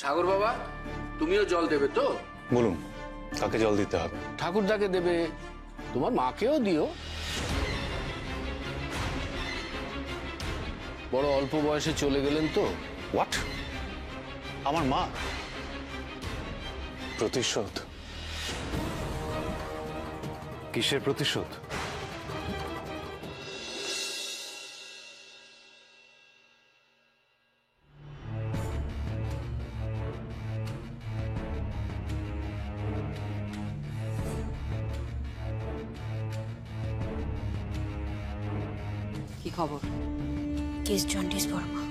সাগর বাবা, তুমিও জল দেবে তো? বলুন, কাকে জল দিতে হবে? ঠাকুরদাকে দেবে, তোমার মাকেও দিও। বড় অল্প বয়সে চলে গেলেন তো। হোয়াট? আমার মা? প্রতিশোধ? কিসের প্রতিশোধ? কি খবর? Case jaundice Varma.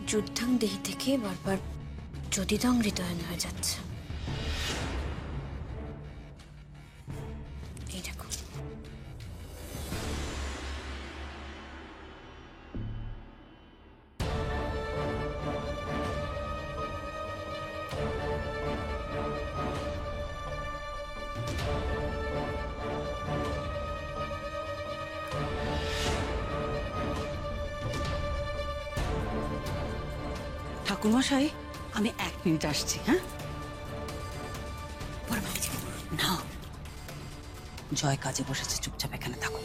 যুদ্ধাং দেহি থেকে বারবার যদিদং হৃদয়ন হয়ে যাচ্ছে। এই দেখো। ঠাকুরমশাই, আমি 1 মিনিট আসছি। হ্যাঁ, না, জয় কাজে বসেছে, চুপচাপ এখানে থাকো।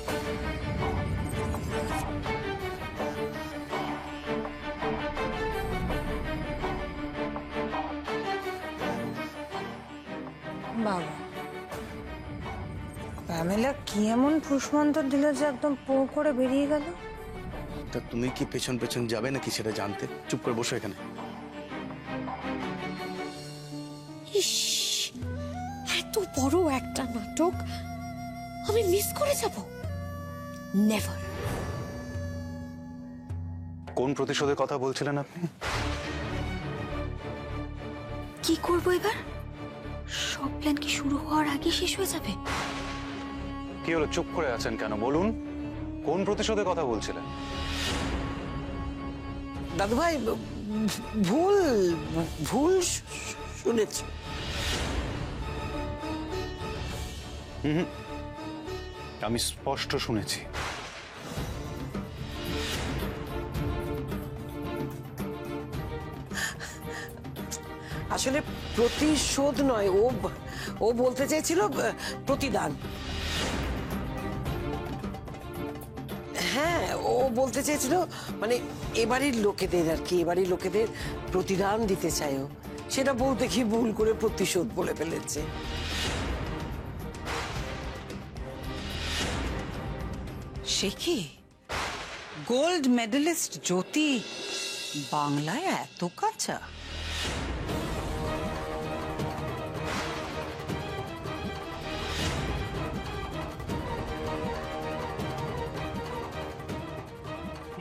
বাবা, প্যামেলা কি এমন ফুসমন্তর দিল যে একদম পো করে বেরিয়ে গেল? তা তুমি কি পেছন পেছন যাবে নাকি সেটা জানতে? চুপ করে বসো এখানে। ইস, এত বড় একটা নাটক আমি মিস করে যাব। নেভার। কোন প্রতিশোধের কথা বলছিলেন আপনি? কি করব এবার? সব প্ল্যান কি শুরু হওয়ার আগে শেষ হয়ে যাবে? কি হলো, চুপ করে আছেন কেন? বলুন, কোন প্রতিশোধের কথা বলছিলেন? দাদু ভাই, ভুল ভুল শুনেছ। আমি স্পষ্ট শুনেছি। আসলে প্রতিশোধ নয়, ও বলতে চেয়েছিল প্রতিদান। হ্যাঁ, ও বলতে চেয়েছিল মানে এবাড়ির লোকেদের আর কি, এবাড়ির লোকেদের প্রতিদান দিতে চায় ও। সেটা বউ দেখি ভুল করে প্রতিশোধ বলে ফেলেছে। সে কি গোল্ড মেডেলিস্ট জ্যোতি বাংলায় এত কাঁচা?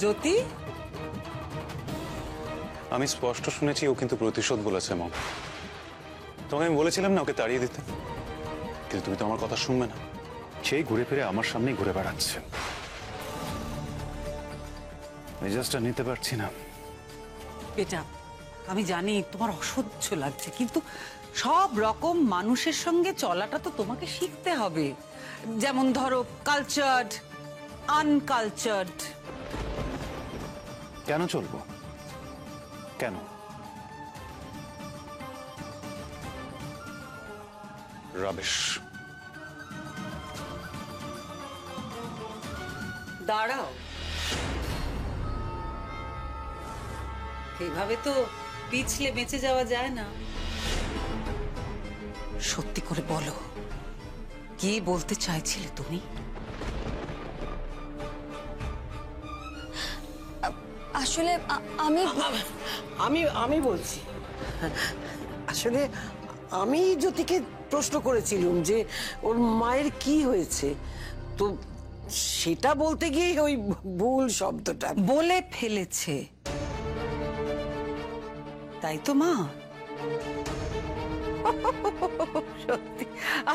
জ্যোতি, আমি স্পষ্ট শুনেছি ও কিন্তু প্রতিশোধ বলেছে। মম, তোমাকে আমি বলেছিলাম না ওকে তাড়িয়ে দিতে, কিন্তু তুমি তো আমার কথা শুনবে না। সেই ঘুরে ফিরে আমার সামনেই ঘুরে বেড়াচ্ছে। মেজাজটা নিতে পারছি না। বেটা, আমি জানি তোমার অসহ্য লাগছে, কিন্তু সব রকম মানুষের সঙ্গে চলাটা তো তোমাকে শিখতে হবে। যেমন ধরো, কালচার্ড, আনকালচার্ড। কেন চলবো? কেন? রাবিশ। দাঁড়াও, এইভাবে তো পিছলে বেঁচে যাওয়া যায় না। সত্যি করে বলো, কি বলতে চাইছিলে তুমি? আসলে আমি বলছি, আসলে আমি জ্যোতিকে প্রশ্ন করেছিলাম যে ওর মায়ের কি হয়েছে, তো সেটা বলতে গিয়ে ওই ভুল শব্দটা বলে ফেলেছে, তাই তো মা? সত্যি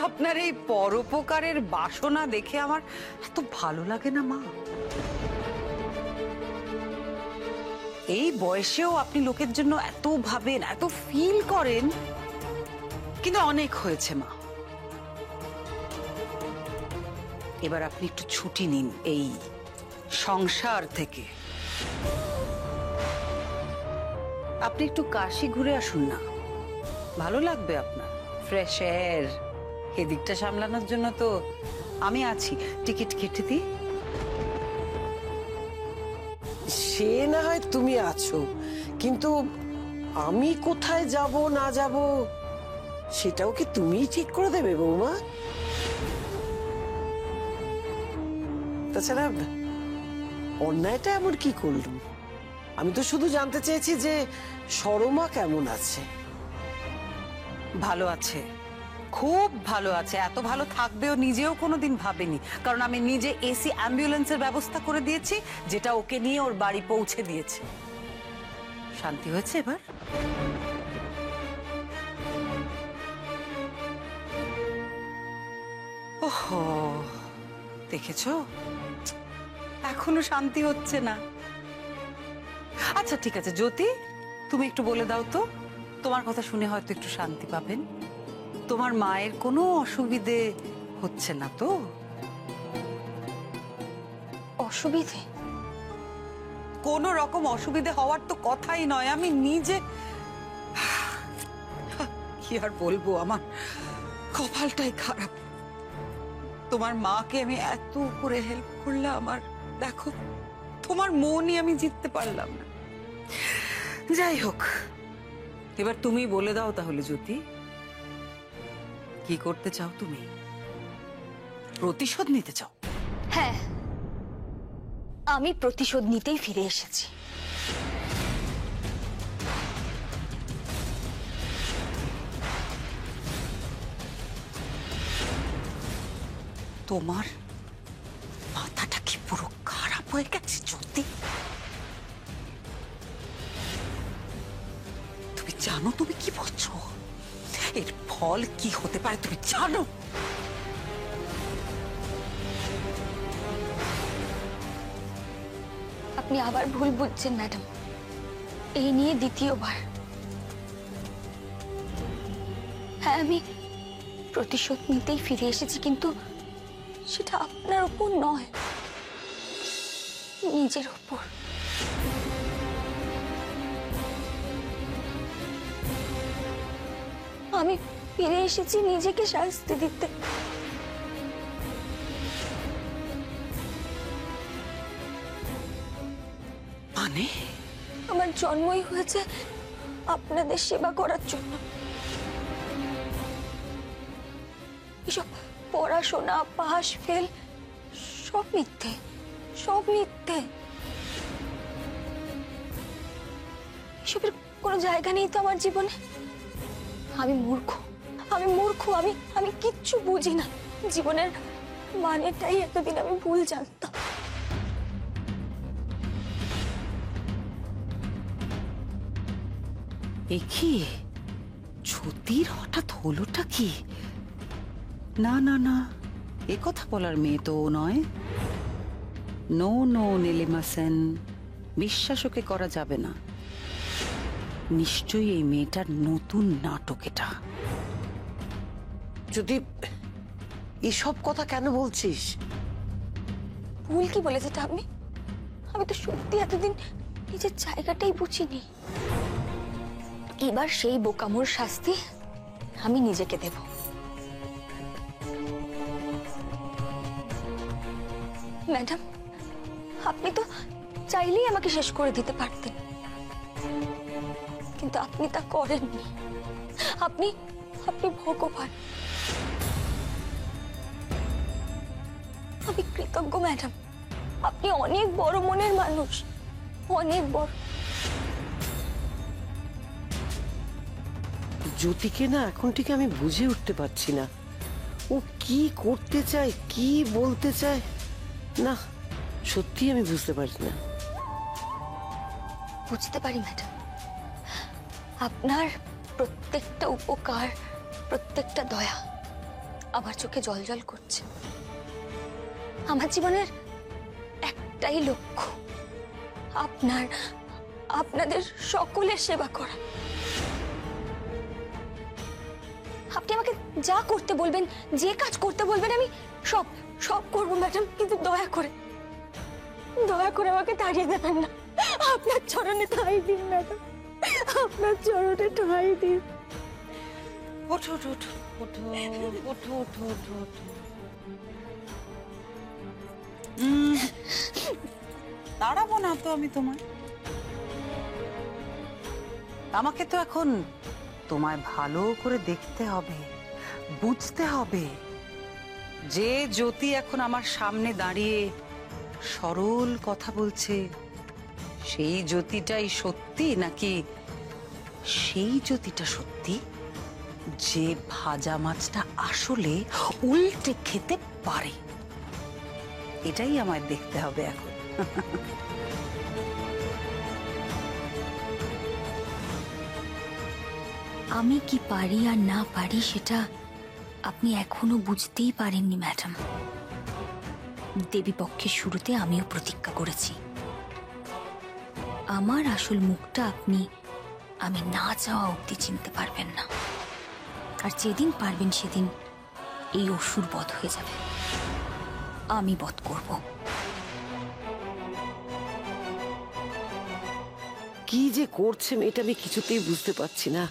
আপনার এই পরোপকারের বাসনা দেখে আমার এত ভালো লাগে না মা। এই বয়সেও আপনি লোকের জন্য এত ভাবেন, এত ফিল করেন, কিন্তু অনেক হয়েছে মা। এবার আপনি একটু ছুটি নিন এই সংসার থেকে। আপনি একটু কাশি ঘুরে আসুন না, ভালো লাগবে আপনার। ফ্রেশ এয়ার, এদিকটা সামলানোর জন্য তো আমি আছি। টিকিট কেটে দিই। সে না হয় তুমি আছো, কিন্তু আমি কোথায় যাব না যাব সেটাও কি তুমিই ঠিক করে দেবে বৌমা? তাছাড়া অন্যায়টা এমন কি করলুম? আমি তো শুধু জানতে চেয়েছি যে সরমা কেমন আছে। ভালো আছে, খুব ভালো আছে। এত ভালো থাকবেও নিজেও কোনোদিন ভাবেনি, কারণ আমি নিজে এসি অ্যাম্বুলেন্সের ব্যবস্থা করে দিয়েছি, যেটা ওকে নিয়ে ওর বাড়ি পৌঁছে দিয়েছে। শান্তি হয়েছে এবার? ওহো, দেখেছো, এখনো শান্তি হচ্ছে না। আচ্ছা ঠিক আছে জ্যোতি, তুমি একটু বলে দাও তো, তোমার কথা শুনে হয়তো একটু শান্তি পাবেন। তোমার মায়ের কোনো অসুবিধে হচ্ছে না তো? অসুবিধে? কোনো রকম অসুবিধে হওয়ার তো কথাই নয়। আমি নিজে কি আর বলবো, আমার কপালটাই খারাপ। তোমার মাকে আমি এত করে হেল্প করলাম, আর দেখো তোমার মনই আমি জিততে পারলাম না। যাই হোক, এবার তুমি বলে দাও তাহলে জ্যোতি, কি করতে চাও তুমি? প্রতিশোধ নিতে চাও? হ্যাঁ, আমি প্রতিশোধ নিতেই ফিরে এসেছি। তোমার মাথাটা কি পুরো খারাপ হয়ে গেছে জ্যোতি? তুমি জানো তুমি কি বলছো? এর ফল কি হতে পারে তুমি জানো? আপনি আবার ভুল বুঝছেন ম্যাডাম, এই নিয়ে দ্বিতীয়বার। হ্যাঁ, আমি প্রতিশোধ নিতেই ফিরে এসেছি, কিন্তু সেটা আপনার উপর নয়, নিজের উপর। আমি ফিরে এসেছি নিজেকে শাস্তি দিতে। মানে আমার জন্মই হয়েছে আপনাদের সেবা করার জন্য। এসব পড়াশোনা, পাস ফেল সব মিথ্যে, সব মিথ্যে। এসবের কোনো জায়গা নেই তো আমার জীবনে। আমি মূর্খ, আমি মূর্খ, আমি কিচ্ছু বুঝি না। জীবনের মানেটাই এতদিন আমি ভুল জানতাম। এ কি জ্যোতির হঠাৎ হলোটা কি? না না না, এ কথা বলার মেয়ে তো ও নয়। নো নো নীলিমা সেন, বিশ্বাস ওকে করা যাবে না। নিশ্চয়ই এই মেয়েটার নতুন নাটক এটা। যদি এসব কথা কেন বলছিস? ভুল কি বলেছে ঠাম্মি? আমি তো সত্যি এতদিন নিজের জায়গাটাই বুঝিনি। এবার সেই বোকামোর শাস্তি আমি নিজেকে দেব। ম্যাডাম, আপনি তো চাইলেই আমাকে শেষ করে দিতে পারতেন, কিন্তু আপনি তা করেননি। আপনি ভগবান। আমি কৃতজ্ঞ ম্যাডাম, আপনি অনেক বড় মনের মানুষ, অনেক বড়। জ্যোতিকে না এখন ঠিক আমি বুঝে উঠতে পারছি না, ও কি করতে চায়, কি বলতে চায়। না, সত্যি আমি বুঝতে পারছি না। বুঝতে পারি ম্যাডাম, আপনার প্রত্যেকটা উপকার, প্রত্যেকটা দয়া আমার চোখে জলজল করছে। আমার জীবনের একটাই লক্ষ্য, আপনাদের সকলের সেবা করা। আপনি আমাকে যা করতে বলবেন, যে কাজ করতে বলবেন, আমি সব করবো ম্যাডাম, কিন্তু দয়া করে আমাকে তাড়িয়ে দেবেন না। আপনার চরণে তাই দিন ম্যাডাম, আপনার চরণে ঠাঁই দিন। ওঠো ওঠো ওঠো ওঠো ওঠো ওঠো ওঠো ওঠো। দাঁড়াবো না তো আমি তোমায়। আমাকে তো এখন তোমায় ভালো করে দেখতে হবে, বুঝতে হবে যে জ্যোতি এখন আমার সামনে দাঁড়িয়ে সরল কথা বলছে, সেই জ্যোতিটাই সত্যি নাকি সেই জ্যোতিটা সত্যি যে ভাজা মাছটা আসলে উল্টে খেতে পারে? এটাই আমায় দেখতে হবে এখন। আমি কি পারি আর না পারি সেটা আপনি এখনো বুঝতেই পারেননি ম্যাডাম। দেবীপক্ষের শুরুতে আমিও প্রতিজ্ঞা করেছি আমার আসল মুখটা আপনি আমি না চাওয়া অবধি চিনতে পারবেন না। আর যেদিন পারবেন সেদিন এই অসুর বধ হয়ে যাবে, আমি বধ করব। কি যে করছে মেয়েটা আমি কিছুতেই বুঝতে পারছি না।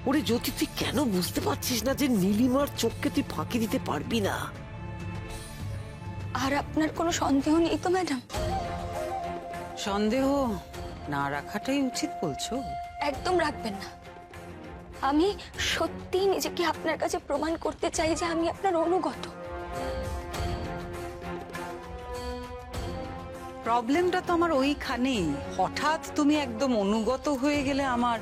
ওরে জ্যোতি, তুই কেন বুঝতে পারছিস না যে নীলিমার চোখকে তুই ফাঁকি দিতে পারবি না? আর আপনার কোনো সন্দেহ নেই তো ম্যাডাম? সন্দেহ না রাখাটাই উচিত বলছো? একদম রাখবেন না। আমি সত্যি নিজেকে আপনার কাছে প্রমাণ করতে চাই যে আমি আপনার অনুগত। প্রবলেমটা তো আমার ওইখানেই। হঠাৎ তুমি একদম অনুগত হয়ে গেলে আমার।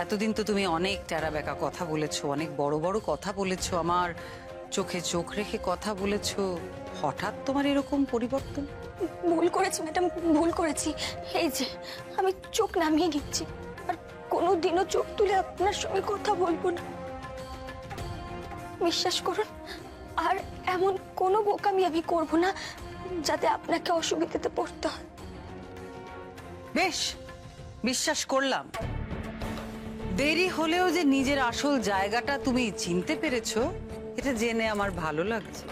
এতদিন তো তুমি অনেক টেরা বেঁকা কথা বলেছো, অনেক বড় বড় কথা বলেছো, আমার চোখে চোখ রেখে কথা বলেছো। হঠাৎ তোমার এরকম পরিবর্তন? ভুল করেছি ম্যাডাম, ভুল করেছি। এই যে আমি চোখ নামিয়ে গেছি, আর কোনোদিনও চোখ তুলে আপনার সঙ্গে কথা বলবো না। বিশ্বাস করুন, আর এমন কোনো বোকামি আমি করব না যাতে আপনাকে অসুবিধাতে পড়তে হয়। বেশ, বিশ্বাস করলাম। দেরি হলেও যে নিজের আসল জায়গাটা তুমি চিনতে পেরেছো, এটা জেনে আমার ভালো লাগছে।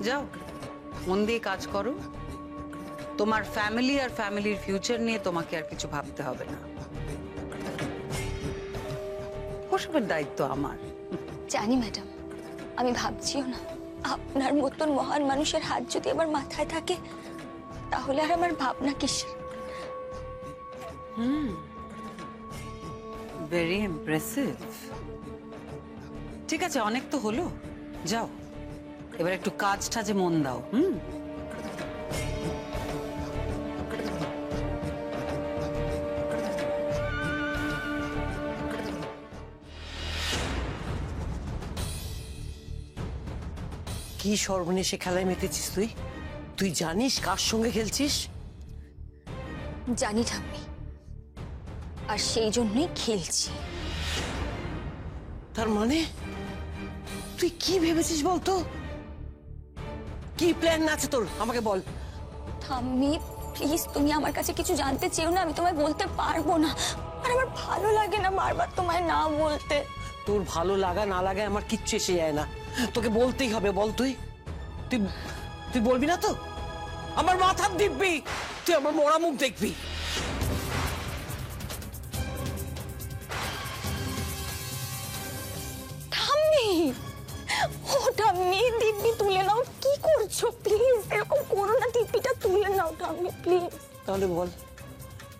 যাও, মন দিয়ে কাজ করো। তোমার ফ্যামিলি আর ফ্যামিলির ফিউচার নিয়ে তোমাকে আর কিছু ভাবতে হবে না। ওসবের দায়িত্ব আমার। জানি ম্যাডাম, আমি ভাবছিও না। আপনার মতন মহান মানুষের হাত যদি আমার মাথায় থাকে তাহলে আর আমার ভাবনা কিসের? Very impressive. ঠিক আছে, অনেক তো হলো, যাও এবার একটু কাজটা যে মন দাও। কি সর্বনেশে খেলায় মেতেছিস তুই? তুই জানিস কার সঙ্গে খেলছিস? জানি ঠাম্মি, আর সেই জন্যই খেলছি। তার মানে তুই কি ভেবেছিস বলতো? কি প্ল্যান আছে তোর, আমাকে বল। ঠাম্মি প্লিজ, তুমি আমার কাছে কিছু জানতে চেও না, আমি তোমায় বলতে পারবো না। আর আমার ভালো লাগে না বারবার তোমায় না বলতে। তোর ভালো লাগা না লাগা আমার কিচ্ছু এসে যায় না, তোকে বলতেই হবে। বল তুই, তুই তুই বলবি না তো? আমার মাথার দিব্যি, তুই আমার মরা মুখ দেখবি। ঠাম্মি, ও ঠাম্মি, দিব্যি তুলে নাও। কি করছো? প্লিজ এরকম করো না, দিব্যিটা তুলে নাও ঠাম্মি প্লিজ। তাহলে বল,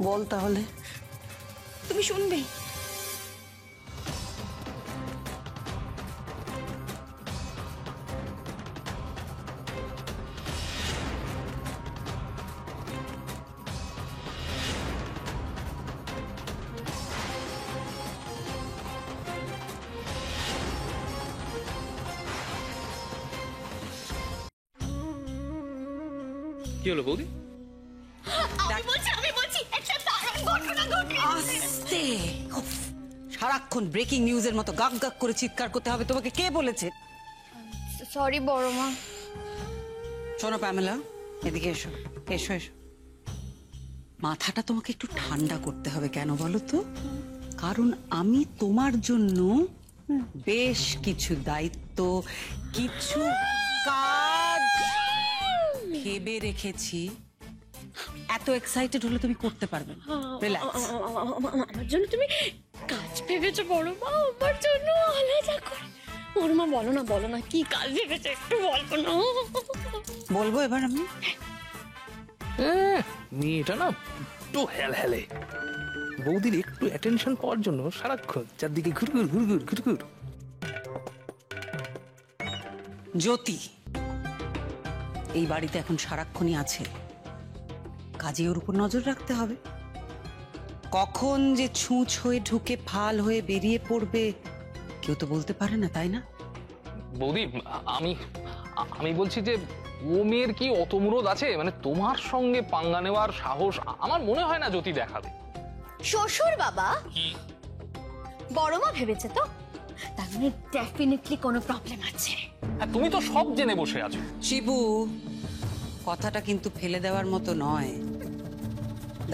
বল তাহলে। তুমি শুনবে? কি হলো বৌদি? আস্তে, উফ, সারাক্ষণ ব্রেকিং নিউজের মতো গাক গাক করে চিৎকার করতে হবে তোমাকে? কে বলেছে? সরি বড় মা। শোনো প্যামেলা, এদিকে এসো এসো এসো। মাথাটা তোমাকে একটু ঠান্ডা করতে হবে। কেন বলো তো? কারণ আমি তোমার জন্য বেশ কিছু দায়িত্ব, কিছু কাজ ভেবে রেখেছি, এত এক্সাইটেড হলে তুমি করতে পারবে না। রিল্যাক্স। আমার জন্য তুমি কাজ ভেবেছো বড় মা? আমার জন্য আলাদা করে বড় মা বলো না কি কাজ ভেবেছো একটু বলবো না? বলবো এবার আমি। মেয়েটা না একটু হেলে বৌদির একটু অ্যাটেনশন পাওয়ার জন্য সারাক্ষণ চারদিকে ঘুরঘুর ঘুরঘুর ঘুরঘুর। জ্যোতি এই বাড়িতে এখন সারাক্ষণই আছে, কাজে ওর উপর নজর রাখতে হবে। কখন যে ছুঁচ হয়ে ঢুকে ফাল হয়ে বেরিয়ে পড়বে কেউ তো বলতে পারে না, তাই না? বৌদি আমি বলছি যে ও মেয়ের কি অত মুরদ আছে, মানে তোমার সঙ্গে পাঙ্গা নেওয়ার সাহস আমার মনে হয় না জ্যোতি দেখাবে। শ্বশুর বাবা বড় মা ভেবেছে তো, তার মানে ডেফিনেটলি কোনো প্রবলেম আছে। হ্যাঁ, তুমি তো সব জেনে বসে আছো। শিবু, কথাটা কিন্তু ফেলে দেওয়ার মতো নয়।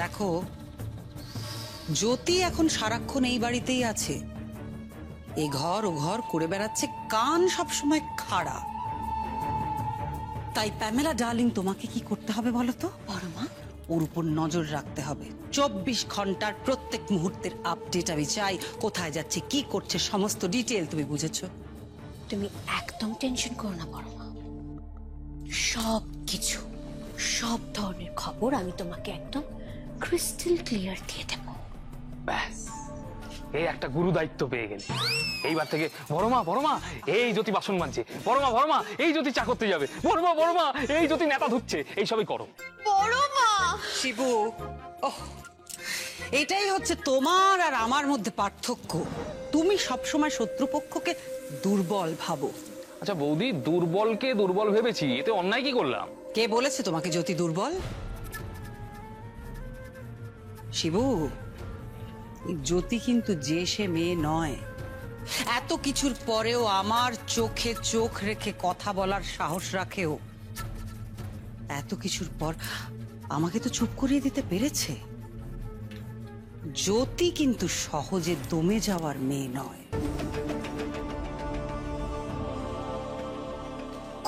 দেখো, জ্যোতি এখন সারাক্ষণ এই বাড়িতেই আছে, এ ঘর ও ঘর করে বেড়াচ্ছে, কান সবসময় খাড়া। তাই প্যামেলা ডার্লিং, তোমাকে কি করতে হবে বলো তো? বড় মা, ওর উপর নজর রাখতে হবে। 24 ঘন্টার প্রত্যেক মুহূর্তের আপডেট আমি চাই। কোথায় যাচ্ছে, কি করছে, সমস্ত ডিটেল তুমি বুঝেছো? তুমি একদম টেনশন করো না বড় মা, সব কিছু সব ধরনের খবর আমি তোমাকে একদম ক্রিস্টাল ক্লিয়ার দিয়ে দেব। ব্যাস, এই একটা গুরু দায়িত্ব পেয়ে গেলে। এইবার থেকে বড় মা এই জ্যোতি বাসন মাজছে, বড় মা এই জ্যোতি চা করতে যাবে, বড় মা এই জ্যোতি নেতা ধুচ্ছে, এইসবই করো। বড় মা, শিবু, ওহ, এটাই হচ্ছে তোমার আর আমার মধ্যে পার্থক্য। তুমি সবসময় শত্রুপক্ষকে দুর্বল ভাবো। আচ্ছা বৌদি, দুর্বলকে দুর্বল ভেবেছি, এতে অন্যায় কি করলাম? কে বলেছে তোমাকে জ্যোতি দুর্বল? শিবু, জ্যোতি কিন্তু যে সে মেয়ে নয়। এত কিছুর পরেও আমার চোখে চোখ রেখে কথা বলার সাহস রাখেও। এত কিছুর পর আমাকে তো চুপ করিয়ে দিতে পেরেছে। জ্যোতি কিন্তু সহজে দমে যাওয়ার মেয়ে নয়।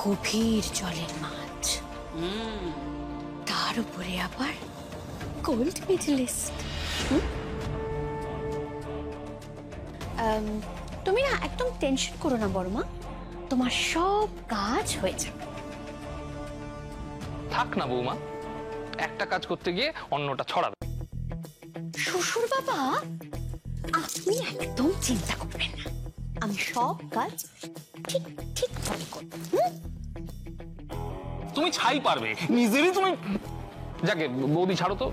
গভীর জলের মাছ, তার উপরে আবার গোল্ড মেডেলিস্ট। তুমি না একদম টেনশন করো না বড় মা, তোমার সব কাজ হয়ে যাবে। থাক না বৌমা, একটা কাজ করতে গিয়ে অন্যটা ছড়াবে। শ্বশুর বাবা, আপনি একদম চিন্তা করবেন না, আমি সব কাজ ঠিক ঠিক ভাবে করব। তুমি ছাই পারবে, নিজেরই তুমি। যাকে বৌদি ছাড়ো তো,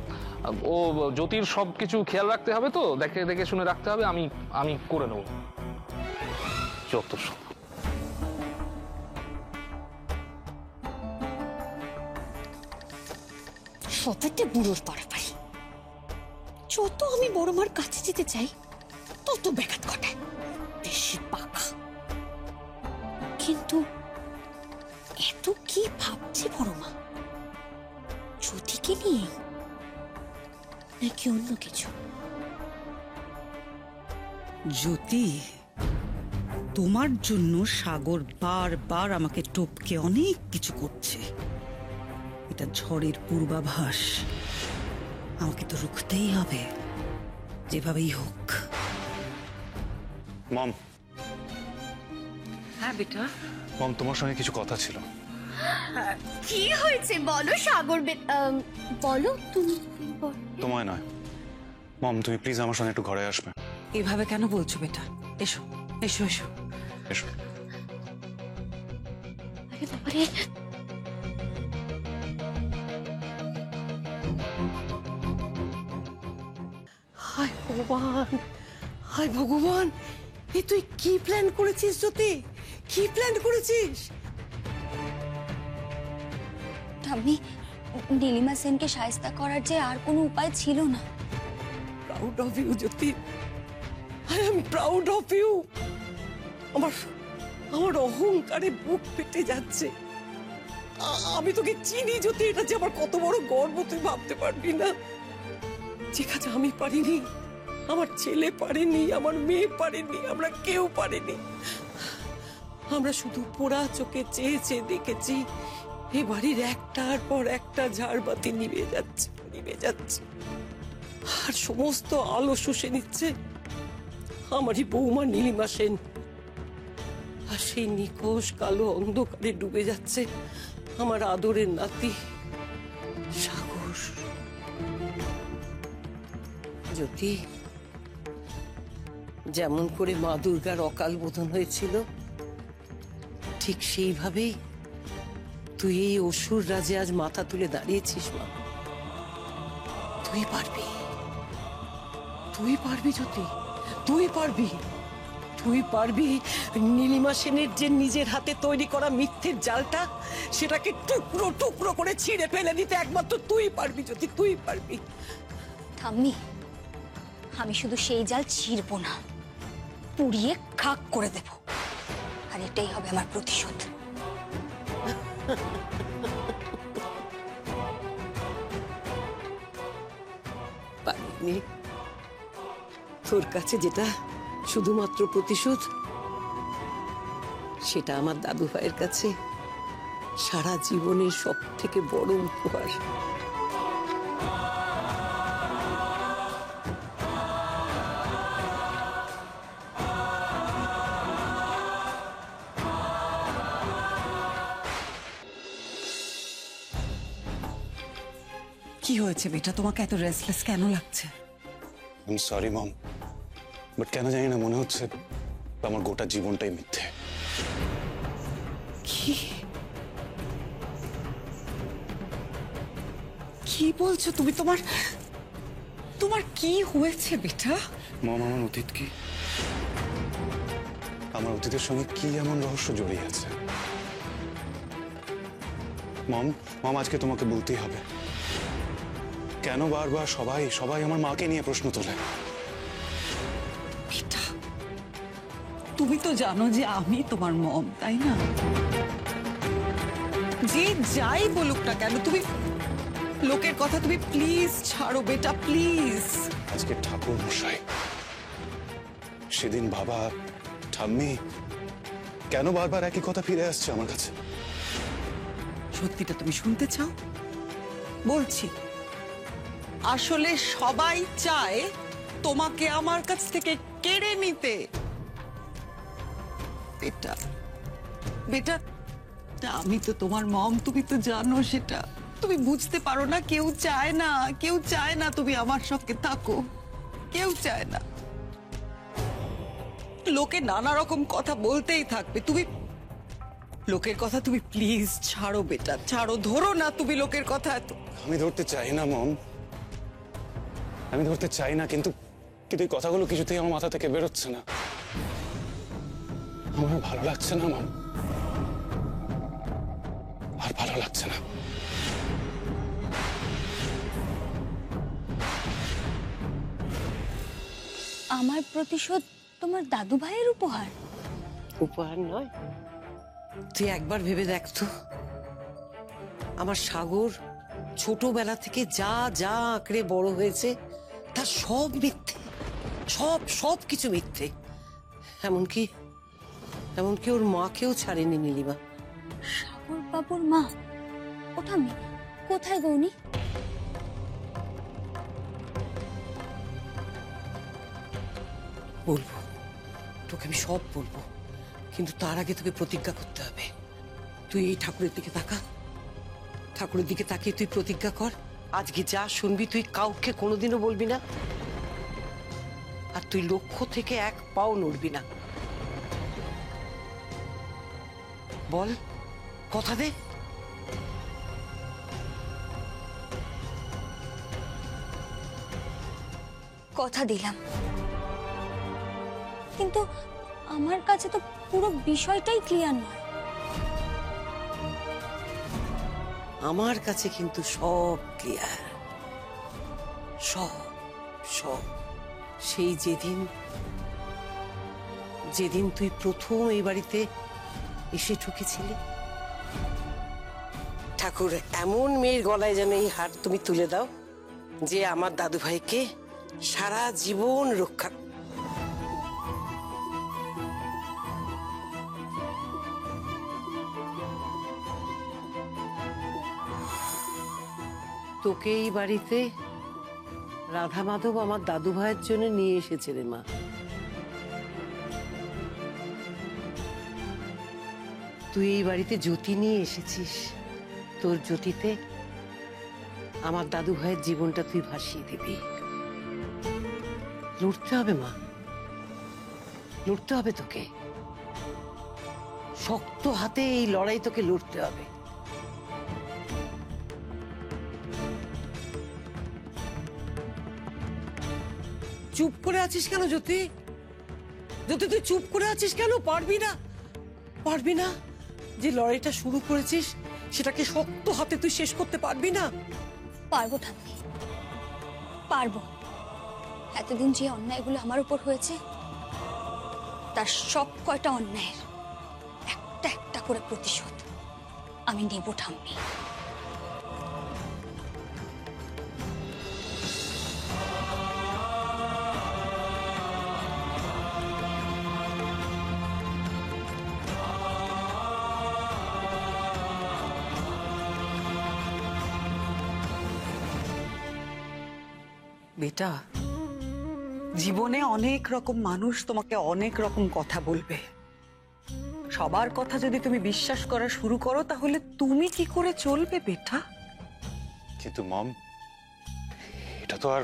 ও জ্যোতির সবকিছু খেয়াল রাখতে হবে তো, দেখে দেখে শুনে রাখতে হবে। আমি করে নেব যত সব। সততে বুড়োর পাড়াপাড়ি, যত আমি বড় মার কাছে যেতে চাই তত ব্যাঘাত ঘটায়, বেশি পাকা। কিন্তু এত কি ভাবছে বড় মা, জ্যোতিকে নিয়ে নাকি অন্য কিছু? জ্যোতি, তোমার জন্য সাগর বারবার আমাকে টপকে অনেক কিছু করছে। এটা ঝড়ের পূর্বাভাস, আমাকে তো রুখতেই হবে যেভাবেই হোক। মম, হ্যাঁ বেটা। মম, তোমার সঙ্গে কিছু কথা ছিল। কি হয়েছে বলো সাগর? বলো তুমি। তোমায় নয় মম, তুমি প্লিজ আমার সঙ্গে একটু ঘরে আসবে। এভাবে কেন বলছো বেটা? এসো এসো এসো এসো। আরে বাবারে, হায় ভগবান, হায় ভগবান, এ তুই কি প্ল্যান করেছিস জ্যোতি? কি প্ল্যান করেছিস? আমি নীলিমা সেনকে শায়েস্তা করার যে আর কোনো উপায় ছিল না। Proud of you Jyoti, I am proud of you. আমার আমার অহংকারে বুক ফেটে যাচ্ছে। আমি তোকে চিনি জ্যোতি, এটা যে আমার কত বড় গর্ব তুই ভাবতে পারবি না। যে কাজ আমি পারিনি, আমার ছেলে পারেনি, আমার মেয়ে পারেনি, আমরা কেউ পারিনি। আমরা শুধু পোড়া চোখে চেয়ে চেয়ে দেখেছি এই বাড়ির একটার পর একটা ঝাড়বাতি নিভে যাচ্ছে, নিভে যাচ্ছে, আর সমস্ত আলো শুষে নিচ্ছে আমারই বৌমা নীলিমা সেন। আর সেই নিকোষ কালো অন্ধকারে ডুবে যাচ্ছে আমার আদরের নাতি সাগর। জ্যোতি, যেমন করে মা দুর্গার অকাল বোধন হয়েছিল ঠিক সেইভাবেই তুই এই অসুর রাজে আজ মাথা তুলে দাঁড়িয়েছিস মা। তুই পারবি, তুই পারবি জ্যোতি, তুই পারবি, তুই পারবি। নীলিমা সেনের যে নিজের হাতে তৈরি করা মিথ্যের জালটা, সেটাকে টুকরো টুকরো করে ছিঁড়ে ফেলে দিতে একমাত্র তুই পারবি জ্যোতি, তুই পারবি। ঠাম্মি, আমি শুধু সেই জাল ছিঁড়বো না, পুড়িয়ে খাক করে দেব, আর এটাই হবে আমার প্রতিশোধ। পারিনি। তোর কাছে যেটা শুধুমাত্র প্রতিশোধ, সেটা আমার দাদু ভাইয়ের কাছে সারা জীবনের সব থেকে বড় উপহার। কি হয়েছে বেটা, তোমাকে এত রেস্টলেস কেন লাগছে? I am sorry mom, but কেন জানি না মনে হচ্ছে আমার গোটা জীবনটাই মিথ্যে। কি কি বলছো তুমি? তোমার তোমার কি হয়েছে বেটা? মম, আমার অতীত কি, আমার অতীতের সঙ্গে কি এমন রহস্য জড়িয়ে আছে? মম, মম, আজকে তোমাকে বলতেই হবে, কেন বারবার সবাই সবাই আমার মাকে নিয়ে প্রশ্ন তোলে? বেটা, তুমি তো জানো যে আমি তোমার মম, তাই না? যে যাই বলুক না কেন, তুমি লোকের কথা তুমি প্লিজ ছাড়ো বেটা, প্লিজ। আজকে ঠাকুর মশাই, সেদিন বাবা, ঠাম্মি, কেন বারবার একই কথা ফিরে আসছে আমার কাছে? সত্যিটা তুমি শুনতে চাও? বলছি, আসলে সবাই চায় তোমাকে আমার কাছ থেকে কেড়ে নিতে। বেটা, বেটা, আমি তো তোমার মম, তুমি তো জানো সেটা। তুমি বুঝতে পারো না, কেউ চায় না, কেউ চায় না তুমি আমার সঙ্গে থাকো, কেউ চায় না। লোকে নানা রকম কথা বলতেই থাকবে, তুমি লোকের কথা তুমি প্লিজ ছাড়ো বেটা, ছাড়ো, ধরো না তুমি লোকের কথা। আমি ধরতে চাই না মম, আমি ধরতে চাই না, কিন্তু কিন্তু এই কথাগুলো কিছুতেই আমার মাথা থেকে বেরোচ্ছে না। আমার ভালো লাগছে না মম, আর ভালো লাগছে না। আমার প্রতিশোধ তোমার দাদু ভাইয়ের উপহার? উপহার নয়, তুই একবার ভেবে দেখ তো, আমার সাগর ছোটবেলা থেকে যা যা আঁকড়ে বড় হয়েছে তার সব মিথ্যে, সব সব কিছু মিথ্যে। এমনকি এমনকি ওর মাকেও ছাড়েনি নীলিমা। সাগর বাবুর মা? ওটা আমি কোথায় গৌনি? বলবো তোকে, আমি সব বলবো, কিন্তু তার আগে তোকে প্রতিজ্ঞা করতে হবে। তুই এই ঠাকুরের দিকে তাকা, ঠাকুরের দিকে তাকিয়ে তুই প্রতিজ্ঞা কর, আজকে যা শুনবি তুই কাউকে কোনোদিনও বলবি না, আর তুই লক্ষ্য থেকে এক পাও নড়বি না। বল, কথা দে। কথা দিলাম, কিন্তু আমার কাছে তো পুরো বিষয়টাই ক্লিয়ার নয়। আমার কাছে কিন্তু সব ক্লিয়ার, সব সব। সেই যেদিন যেদিন তুই প্রথম এই বাড়িতে এসে ঢুকেছিলি, ঠাকুর এমন মেয়ের গলায় যেন এই হার তুমি তুলে দাও যে আমার দাদু ভাইকে সারা জীবন রক্ষা। তোকে এই বাড়িতে রাধা মাধব আমার দাদু ভাইয়ের জন্য নিয়ে এসেছে রে মা। তুই এই বাড়িতে জ্যোতি নিয়ে এসেছিস, তোর জ্যোতিতে আমার দাদু ভাইয়ের জীবনটা তুই ভাসিয়ে দিবি। লড়তে হবে মা, লড়তে হবে তোকে, শক্ত হাতে এই লড়াই তোকে লড়তে হবে। চুপ করে আছিস কেন জ্যোতি? জ্যোতি তুই চুপ করে আছিস কেন? পারবি না, পারবি না? যে লড়াইটা শুরু করেছিস সেটাকে শক্ত হাতে তুই শেষ করতে পারবি না? পারবো ঠাম্মি, পারবো। এতদিন যে অন্যায়গুলো আমার উপর হয়েছে তার সব কয়টা অন্যায়ের একটা একটা করে প্রতিশোধ আমি নেব ঠাম্মি। বেটা, জীবনে অনেক রকম মানুষ তোমাকে অনেক রকম কথা বলবে। সবার কথা যদি তুমি বিশ্বাস করা শুরু করো তাহলে তুমি কি করে চলবে বেটা? কিন্তু মম, এটা তো আর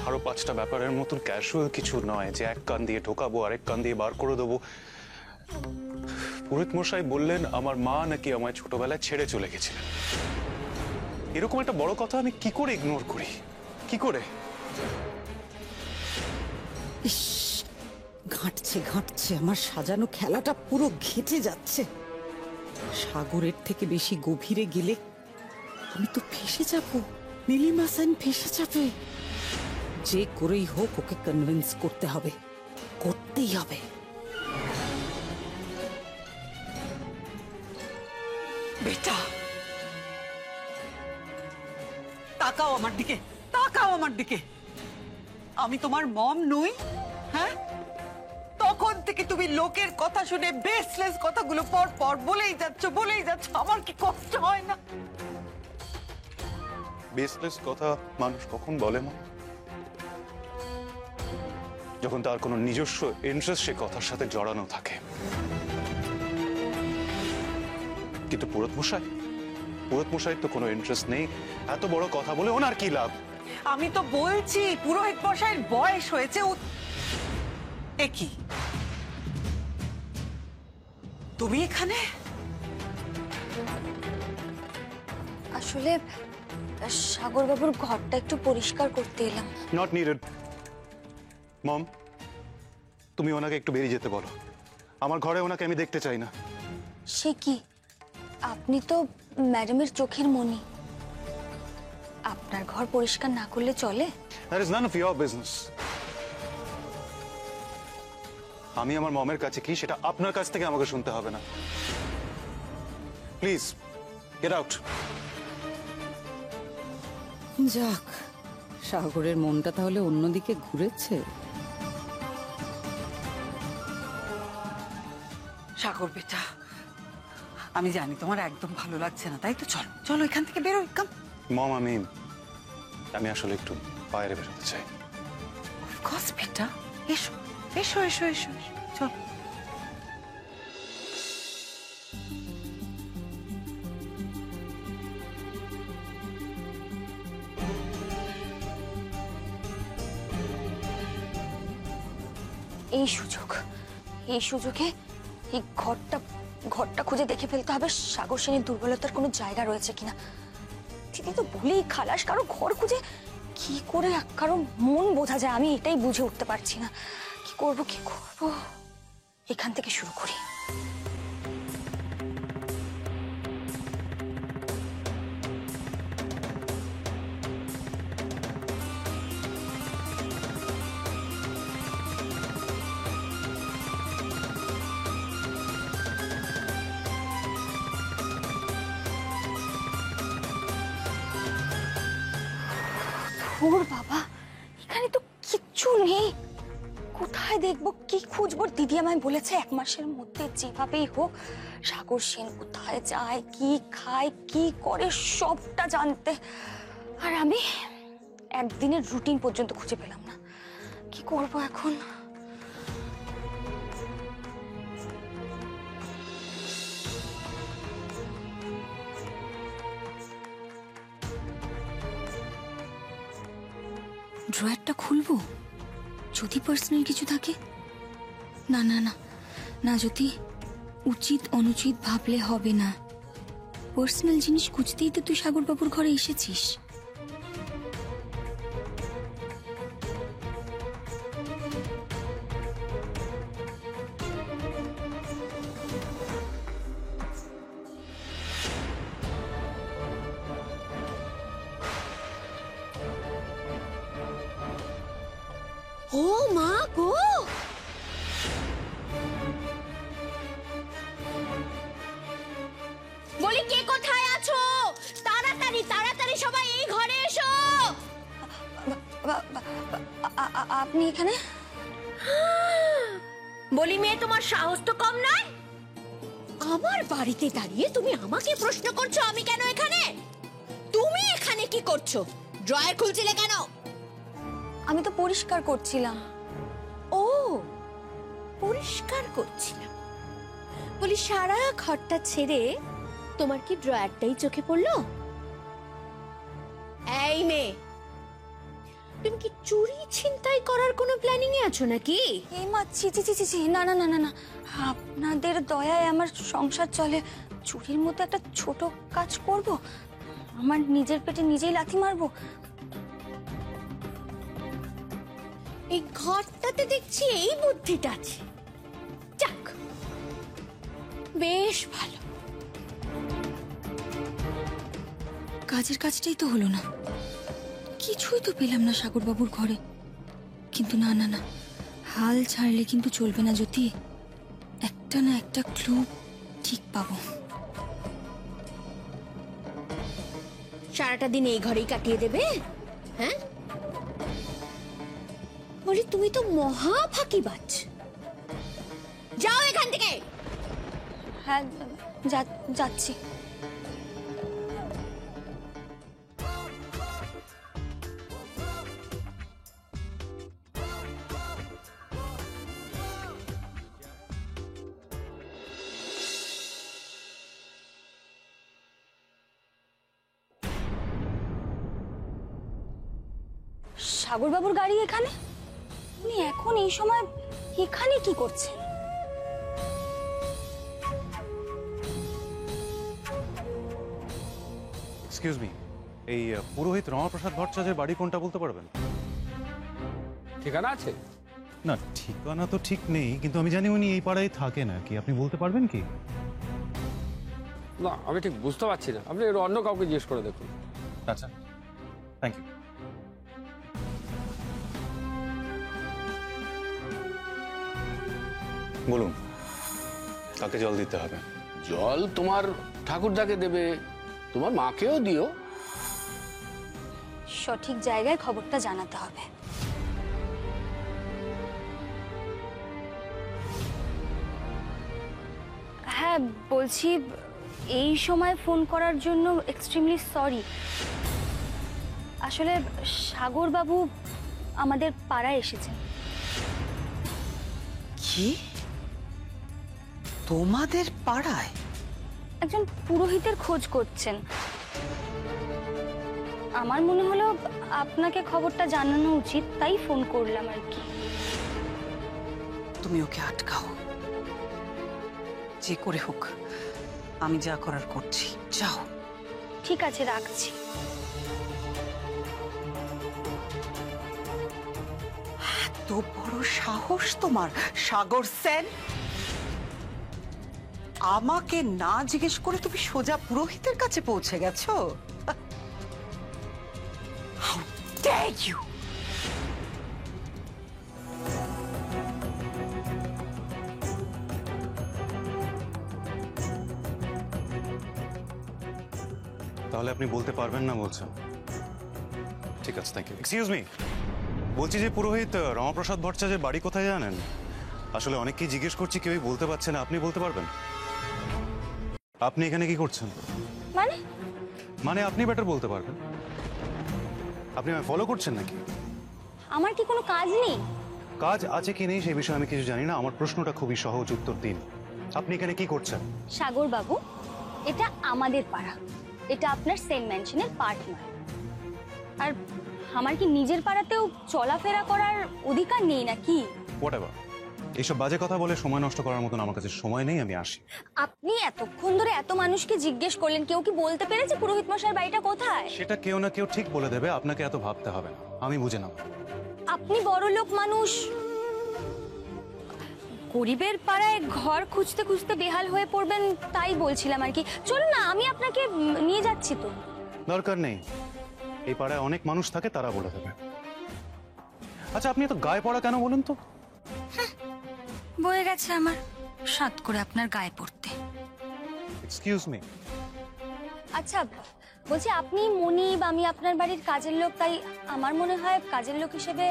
আরো 5টা ব্যাপারের মতন ক্যাজুয়াল কিছু নয় যে এক কান দিয়ে ঢোকাবো আরেক কান দিয়ে বার করে দেবো। পুরোহিত মশাই বললেন আমার মা নাকি আমায় ছোটবেলায় ছেড়ে চলে গেছিলেন। এরকম একটা বড় কথা আমি কি করে ইগনোর করি? কি করে? ইস, ঘাঁটছে ঘাঁটছে, আমার সাজানো খেলাটা পুরো ঘেঁটে যাচ্ছে। সাগরের থেকে বেশি গভীরে গেলে আমি তো ফেসে যাব, নীলিমা সেন ফেসে যাবে। যে করেই হোক ওকে কনভিন্স করতে হবে, করতেই হবে। বেটা, তাকাও আমার দিকে, তাকাও আমার দিকে। আমি তোমার মম নই? হ্যাঁ, তখন থেকে তুমি লোকের কথা শুনে বেসলেস কথাগুলো পর পর বলেই যাচ্ছ, বলেই যাচ্ছ। আমার কি কষ্ট হয় না? বেসলেস কথা মানুষ কখন বলে মা? যখন তার কোনো নিজস্ব ইন্টারেস্ট সে কথার সাথে জড়ানো থাকে। কিন্তু পুরোহিত মশাই তো কোনো ইন্টারেস্ট নেই। এত বড় কথা বলে ওনার কি লাভ? আমি তো বলছি পুরোহিত মশাইয়ের বয়স হয়েছে। এ কি, তুমি এখানে? আসলে সাগরবাবুর ঘরটা একটু পরিষ্কার করতে এলাম। Not needed. মম, তুমি ওনাকে একটু বেরিয়ে যেতে বলো। আমার ঘরে ওনাকে আমি দেখতে চাই না। সে কি, আপনি তো ম্যাডামের চোখের মণি, আপনার ঘর পরিষ্কার না করলে চলে? That is none of your business. আমি আমার মমের কাছে কি সেটা আপনার কাছ থেকে আমাকে শুনতে হবে না। Please get out. যাক, সাগরের মনটা তাহলে অন্যদিকে ঘুরেছে। সাগর বেটা, আমি জানি তোমার একদম ভালো লাগছে না, তাই তো চলো চলো এখান থেকে বেরো। কাম মম, আমি আসলে একটু বাইরে বেরোতে চাই। অফকোর্স বেটা, এসো এসো এসো এসো, চল। এই সুযোগে এই ঘরটা খুঁজে দেখে ফেলতে হবে সাগর সেনের দুর্বলতার কোনো জায়গা রয়েছে কিনা। দিদি তো বলেই খালাস, কারো ঘর খুঁজে কি করে কারো মন বোঝা যায় আমি এটাই বুঝে উঠতে পারছি না। কি করব এখান থেকে শুরু করি। ওর বাবা, এখানে তো কিচ্ছু নেই। কোথায় দেখবো, কি খুঁজবো? দিদি আমায় বলেছে 1 মাসের মধ্যে যেভাবেই হোক সাগর সেন কোথায় যায়, কি খায়, কি করে সবটা জানতে। আর আমি একদিনের রুটিন পর্যন্ত খুঁজে পেলাম না। কি করব এখন? ড্রয়ারটা খুলবো, যদি পার্সোনাল কিছু থাকে। না না না না, যদি উচিত অনুচিত ভাবলে হবে না। পার্সোনাল জিনিস খুঁজতেই তো তুই সাগরবাবুর ঘরে এসেছিস। ও মা গো, বলি কে কোথায় আছো? তাড়াতাড়ি তাড়াতাড়ি সবাই এই ঘরে এসো। আপনি এখানে? বলি মেয়ে, তোমার সাহস তো কম নয়। আমার বাড়িতে দাঁড়িয়ে তুমি আমাকে প্রশ্ন করছো আমি কেন এখানে? তুমি এখানে কি করছো? ড্রয়ার খুলছিলে কেন? আমি তো পরিষ্কার করছিলাম। ও, পরিষ্কার করছিলাম। বলি সারা ঘরটা ছেড়ে তোমার কি ড্রয়ারটাই চোখে পড়লো? এই মেয়ে, তুমি কি চুরি ছিনতাই করার কোনো প্ল্যানিং এ আছো নাকি? এই মা, ছি ছি ছি ছি, না না না না না, আপনাদের দয়ায় আমার সংসার চলে। চুরির মতো একটা ছোট কাজ করব? আমার নিজের পেটে নিজেই লাথি মারবো? এই ঘরটাতে দেখছি এই বুদ্ধিটা আছে। যাক, বেশ ভালো। কাজের কাজটাই তো হলো না, কিছুই তো পেলাম না সাগরবাবুর ঘরে। কিন্তু না না না, হাল ছাড়লে কিন্তু চলবে না জ্যোতি। একটা না একটা ক্লু ঠিক পাবো। সারাটা দিন এই ঘরেই কাটিয়ে দেবে? হ্যাঁ, বলি তুমি তো মহা ফাঁকিবাজ। যাও এখান থেকে। হ্যাঁ, যাচ্ছি। সাগরবাবুর গাড়ি এখানে? উনি এখন এই সময় এখানে কি করছেন? এক্সকিউজ মি, এই পুরোহিত রমাপ্রসাদ ভট্টাচার্যের বাড়ি কোনটা বলতে পারবেন? ঠিকানা আছে? না, ঠিকানা তো ঠিক নেই, কিন্তু আমি জানি উনি এই পাড়ায় থাকেন আর কি। আপনি বলতে পারবেন কি? না, আমি ঠিক বুঝতে পারছি না। আপনি এর অন্য কাউকে জিজ্ঞেস করে দেখুন। আচ্ছা, থ্যাংক ইউ। বলুন, কাকে জল দিতে হবে? জল তোমার ঠাকুরদাকে দেবে, তোমার মাকেও দিও। সঠিক জায়গায় খবরটা জানাতে হবে। হ্যাঁ, বলছি এই সময় ফোন করার জন্য এক্সট্রিমলি সরি। আসলে সাগরবাবু আমাদের পাড়ায় এসেছেন। কি? তোমাদের পাড়ায়? একজন পুরোহিতের খোঁজ করছেন। আমার মনে হলো আপনাকে খবরটা জানানো উচিত, তাই ফোন করলাম আর কি। তুমি ওকে আটকাও, যে করে হোক। আমি যা করার করছি, যাও। ঠিক আছে, রাখছি। এত বড় সাহস তোমার, সাগর সেন! আমাকে না জিজ্ঞেস করে তুমি সোজা পুরোহিতের কাছে পৌঁছে গেছো? How dare you! তাহলে আপনি বলতে পারবেন না বলছেন? ঠিক আছে, থ্যাংক ইউ। এক্সকিউজ মি, বলছি যে পুরোহিত রমাপ্রসাদ ভট্টাচার্যের বাড়ি কোথায় জানেন? আসলে অনেককেই জিজ্ঞেস করছি, কেউই বলতে পারছে না। আপনি বলতে পারবেন? আপনি এখানে কি করছেন? মানে মানে আপনি বেটার বলতে পারবেন। আপনি আমায় ফলো করছেন নাকি? আমার কি কোনো কাজ নেই? কাজ আছে কি নেই সেই বিষয়ে আমি কিছু জানি না। আমার প্রশ্নটা খুবই সহজ, উত্তর দিন। আপনি এখানে কি করছেন? সাগর বাবু, এটা আমাদের পাড়া, এটা আপনার সেন্ট ম্যানশনের পার্ট নয়। আর আমার কি নিজের পাড়াতেও চলাফেরা করার অধিকার নেই নাকি? হোয়াটএভার, এইসব বাজে কথা বলে সময় নষ্ট করার মতন আমার কাছে সময় নেই, আমি আসি। আপনি এতক্ষণ ধরে এত মানুষকে জিজ্ঞেস করলেন, কেউ কি বলতে পেরেছে পুরোহিত মশাইয়ের বাড়িটা কোথায়? সেটা কেউ না কেউ ঠিক বলে দেবে, আপনাকে এত ভাবতে হবে না, আমি বুঝে নেব। আপনি বড়লোক মানুষ, গরিবের পাড়ায় ঘর খুঁজতে খুঁজতে বেহাল হয়ে পড়বেন, তাই বলছিলাম আর কি। চলুন না, আমি আপনাকে নিয়ে যাচ্ছি। তো দরকার নেই, এই পাড়ায় অনেক মানুষ থাকে, তারা বলে দেবে। আচ্ছা, আপনি এত গায়ে পড়া কেন বলুন তো? বয়ে গেছে আমার সাত করে আপনার গায়ে পড়তে। Excuse me. আচ্ছা বলছি, আপনি মনিব, আমি আপনার বাড়ির কাজের লোক, তাই আমার মনে হয় কাজের লোক হিসেবে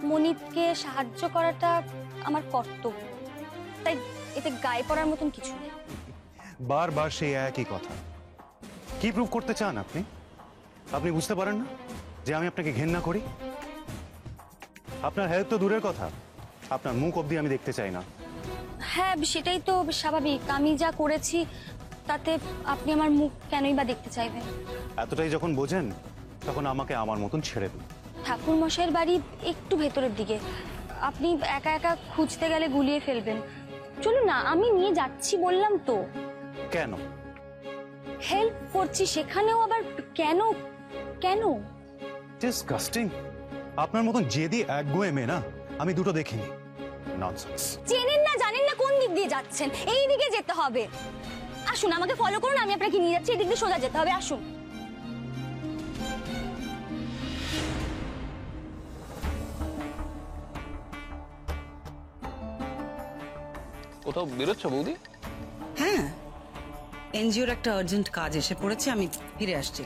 মনিবকে সাহায্য করাটা আমার কর্তব্য। তাই এতে গায়ে পড়ার মতন কিছু নেই। বারবার সেই একই কথা। কি প্রুভ করতে চান আপনি? আপনি বুঝতে পারেন না যে আমি আপনাকে ঘেন্না করি? আপনার হেল্প তো দূরের কথা, আপনার মুখ অবধি আমি দেখতে চাই না। হ্যাঁ, সেটাই তো স্বাভাবিক। আমি যা করেছি তাতে আপনি আমার মুখ কেনই বা দেখতে চাইবেন? এতটাই যখন বোঝেন, তখন আমাকে আমার মতন ছেড়ে দিন। ঠাকুর মশাইয়ের বাড়ি একটু ভেতরের দিকে, আপনি একা একা খুঁজতে গেলে গুলিয়ে ফেলবেন। চলুন না, আমি নিয়ে যাচ্ছি বললাম তো। কেন? হেল্প করছি, সেখানেও আবার কেন কেন? ডিসগাস্টিং। আপনার মতন জেদি একগুঁয়ে মেয়ে না আমি দুটো দেখিনি। ননসেন্স। চেনেন না, জানেন না কোন দিক দিয়ে যাচ্ছেন। এই দিকে যেতে হবে। আসুন, আমাকে ফলো করুন, আমি আপনাকে নিয়ে যাচ্ছি। এই দিক দিয়ে সোজা যেতে হবে, আসুন। কোথাও বেরোচ্ছ বৌদি? হ্যাঁ, এনজিওর একটা আর্জেন্ট কাজ এসে পড়েছে, আমি ফিরে আসছি।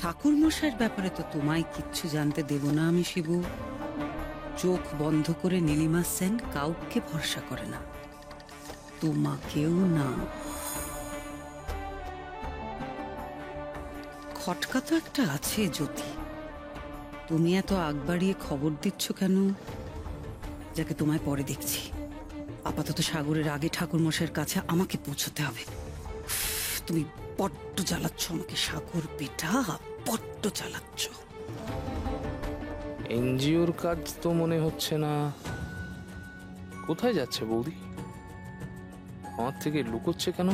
ঠাকুর মশাইয়ের ব্যাপারে তো তোমায় কিচ্ছু জানতে দেব না আমি, শিবু। চোখ বন্ধ করে নীলিমা সেন কাউকে ভরসা করে না, তোমাকেও না। খটকা তো একটা আছে জ্যোতি, তুমি এত আগ বাড়িয়ে খবর দিচ্ছ কেন? যাকে তোমায় পরে দেখছি। আপাতত সাগরের আগে ঠাকুর মশাইয়ের কাছে আমাকে পৌঁছতে হবে। তুমি বড্ড জ্বালাচ্ছ আমাকে সাগর বেটা, বড্ড জ্বালাচ্ছ। এনজিওর কাজ তো মনে হচ্ছে না। কোথায় যাচ্ছে বৌদি? আমার থেকে লুকোচ্ছে কেন?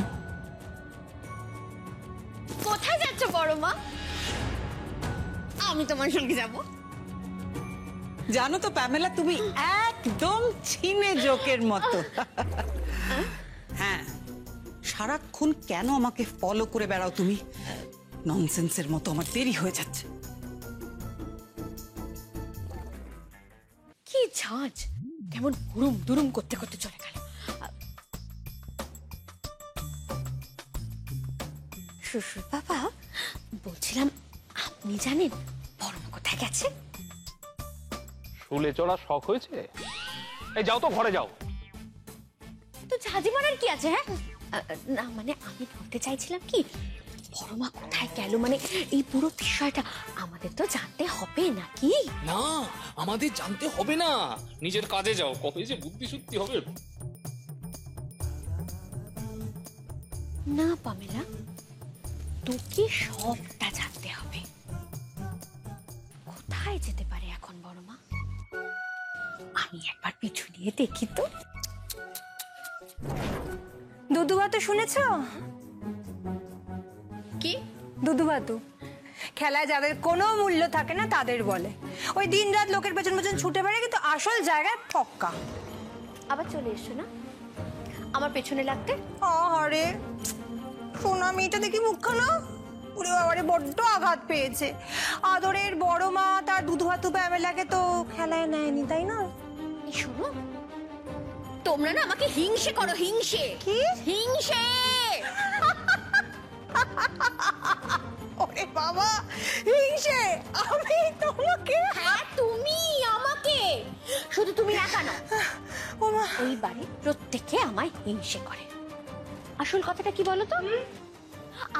কোথায় যাচ্ছ বড় মা? আমি তোমার সঙ্গে যাব। জানো তো প্যামেলা, তুমি একদম ছিনে জোকের মতো। হ্যাঁ, সারাক্ষণ কেন আমাকে ফলো করে বেড়াও তুমি? ননসেন্সের মতো। আমার দেরি হয়ে যাচ্ছে। কি ঝাঁজ, কেমন দুরুম দুরুম করতে করতে চলে গেল। শ্বশুর বাবা, বলছিলাম আপনি জানেন বড় মা কোথায় গেছে? শুলে চড়া শখ হয়েছে? এই যাও তো, ঘরে যাও। তো ঝাঁঝি মারার কি আছে? হ্যাঁ না, মানে আমি বলতে চাইছিলাম কি, বড় মা কোথায় গেল, মানে এই পুরো বিষয়টা আমাদের তো জানতে হবে নাকি? না, আমাদের জানতে হবে না, নিজের কাজে যাও। কবে যে বুদ্ধি শুদ্ধি হবে। না পামেলা, তোকে সবটা জানতে হবে। কোথায় যেতে পারে এখন বড় মা? আমি একবার পিছু নিয়ে দেখি তো। দুদুবাতু শুনেছ? কি দুদুবাতু খেলায় যাদের কোনো মূল্য থাকে না তাদের বলে। ওই দিনরাত লোকের পেছন পেছন ছুটে বেড়ায়, কিন্তু আসল জায়গায় ফক্কা। আবার চলে এসছো না আমার পেছনে লাগতে? আরে সোনা মেয়েটা দেখি মুখখানা, ওরে বাবারে বড্ড আঘাত পেয়েছে। আদরের বড় মা তার দুধুবাতু প্যামেলাকে তো খেলায় নেয়নি, তাই না? শোনো, তোমরা না আমাকে হিংসে করো। হিংসে? কি হিংসে? ওরে বাবা, হিংসে? আমি তোমাকে? হ্যাঁ, তুমি আমাকে। শুধু তুমি একা না, ওই বাড়ির প্রত্যেকে আমায় হিংসে করে। আসল কথাটা কি বলো তো?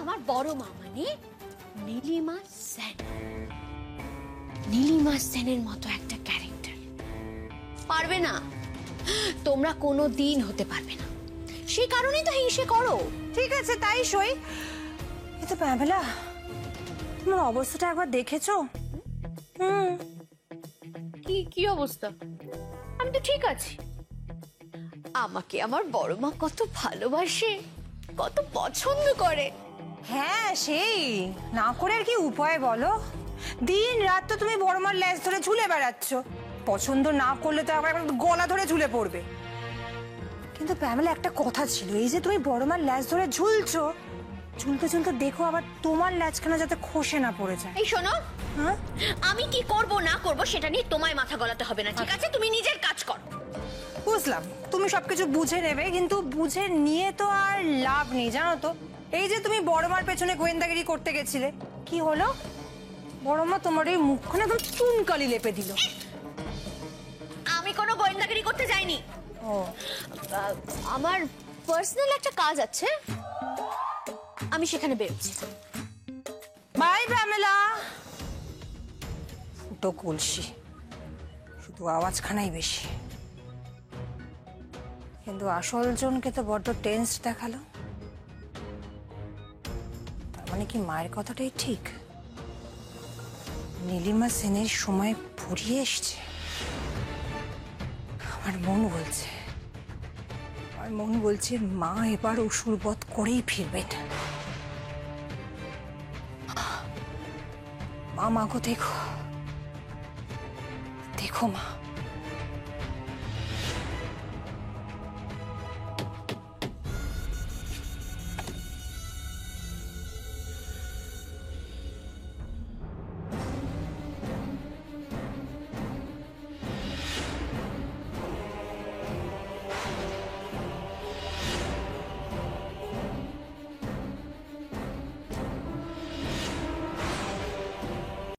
আমার বড় মা মানে নীলিমা সেন, নীলিমা সেনের মতো একটা ক্যারেক্টার পারবে না, তোমরা কোনো দিন হতে পারবে না। সেই কারণেই তো হিংসে করো। ঠিক আছে তাই সই, কিন্তু প্যামেলা তোমার অবস্থাটা একবার দেখেছো? কি কি অবস্থা? আমি তো ঠিক আছি। আমাকে আমার বড় মা কত ভালোবাসে, কত পছন্দ করে। হ্যাঁ সেই না করে আর কি উপায় বলো? দিন রাত তো তুমি বড় মার ল্যাজ ধরে ঝুলে বেড়াচ্ছ, পছন্দ না করলে তো আবার গলা ধরে ঝুলে পড়বে। কিন্তু প্যামেলা একটা কথা ছিল, এই যে তুমি বড় মার ল্যাজ ধরে ঝুলছো, ঝুলতে ঝুলতে দেখো আবার তোমার ল্যাজখানা যাতে খসে না পড়ে যায়। এই শোনো, হ্যাঁ আমি কি করব না করব সেটা নিয়ে তোমায় মাথা গলাতে হবে না, ঠিক আছে? তুমি নিজের কাজ করো। বুঝলাম তুমি সবকিছু বুঝে নেবে, কিন্তু বুঝে নিয়ে তো আর লাভ নেই জানো তো। এই যে তুমি বড় মার পেছনে গোয়েন্দাগিরি করতে গেছিলে, কি হলো? বড় মা তোমার এই মুখখানে একদম চুনকালি লেপে দিল। আমি কোনো গোয়েন্দাগিরি করতে যাইনি। ও আমার পার্সোনাল একটা কাজ আছে, আমি সেখানে বেরোচ্ছি। By Pamela. ফুটো কলসি, শুধু আওয়াজখানাই বেশি, কিন্তু আসল জনকে তো বড্ড টেন্স দেখালো। তার মানে কি মায়ের কথাটাই ঠিক? নীলিমা সেনের সময় ফুরিয়ে এসছে। আমার মন বলছে মা এবার অসুর বধ করেই ফিরবেন। মা, মাগো দেখো, দেখো মা।